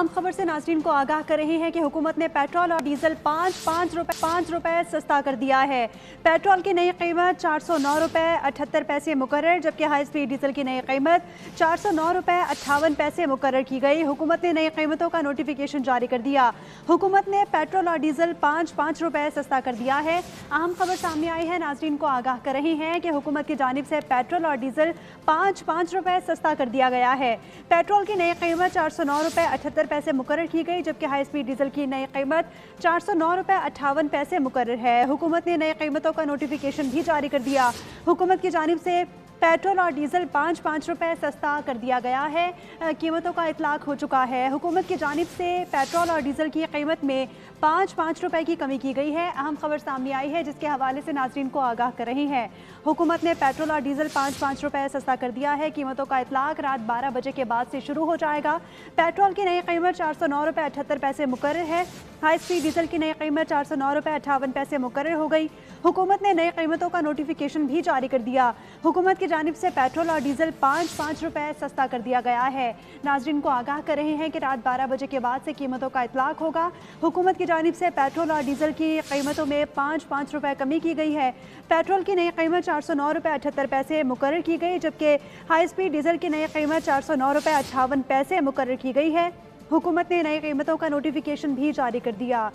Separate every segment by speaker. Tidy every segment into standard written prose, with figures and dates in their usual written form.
Speaker 1: अहम खबर से नाज़रीन को आगाह कर रहे हैं कि हुकूमत ने पेट्रोल और डीजल पाँच रुपए सस्ता कर दिया है। पेट्रोल की नई कीमत 409 रुपए 78 पैसे मुकर्रर, जबकि हाई स्पीड डीजल की नई कीमत 409 रुपए 58 पैसे मुकर्रर की गई। हुकूमत ने नई कीमतों का नोटिफिकेशन जारी कर दिया। हुकूमत ने पेट्रोल और डीजल पाँच रुपए सस्ता कर दिया है। अहम खबर सामने आई है, नाज़रीन को आगाह कर रहे हैं कि हुकूमत की जानिब से पेट्रोल और डीजल पाँच रुपए सस्ता कर दिया गया है। पेट्रोल की नई कीमत 409 रुपए 78 पैसे मुकर्रर की गई, जबकि हाई स्पीड डीजल की नई कीमत 409 रुपए 58 पैसे मुकर्रर है। हुकूमत ने नई कीमतों का नोटिफिकेशन भी जारी कर दिया। हुकूमत की जानिब से पेट्रोल और डीजल पाँच रुपए सस्ता कर दिया गया है। कीमतों का इतलाक हो चुका है। हुकूमत की जानिब से पेट्रोल और डीजल की कीमत में पाँच रुपए की कमी की गई है। अहम खबर सामने आई है, जिसके हवाले से नाज़रीन को आगाह कर रही हैं। हुकूमत ने पेट्रोल और डीजल पाँच रुपए सस्ता कर दिया है। कीमतों का इतलाक रात 12 बजे के बाद से शुरू हो जाएगा। पेट्रोल की नई कीमत 409 रुपए 78 पैसे मुकर्रर है। हाई स्पीड डीजल की नई कीमत 409 रुपए 58 पैसे मुकर्रर हो गई। हुकूमत ने नई कीमतों का नोटिफिकेशन भी जारी कर दिया। हुकूमत की जानिब से पेट्रोल और डीजल पाँच रुपए सस्ता कर दिया गया है। नाज़रीन को आगाह कर रहे हैं कि रात 12 बजे के बाद से कीमतों का इतलाक होगा। हुकूमत की जानिब से पेट्रोल और डीजल की कीमतों में पाँच रुपए कमी की गई है। पेट्रोल की नई कीमत 409 रुपए 78 पैसे मुकर्रर की गई, जबकि हाई स्पीड डीजल की नई कीमत 409 रुपए 58 पैसे मुकर्रर की गई है। हुकूमत ने नई कीमतों का नोटिफिकेशन भी जारी कर दिया।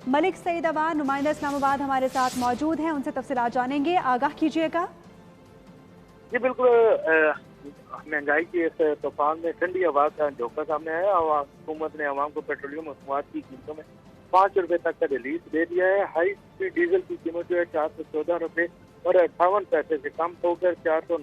Speaker 1: मलिक सईद अवान नुमाइंदा इस्लामाबाद हमारे साथ मौजूद हैं, उनसे तफसीलात जानेंगे। आगाह कीजिएगा।
Speaker 2: जी बिल्कुल, महंगाई के इस तूफान में ठंडी हवा का झोंका सामने आया और हुकूमत ने आवाम को पेट्रोलियम मसनूआत की कीमतों में 5 रुपए तक का रिलीफ दे दिया है। हाई स्पीड डीजल की कीमत जो है 414 रुपए और 58 पैसे से कम होकर 409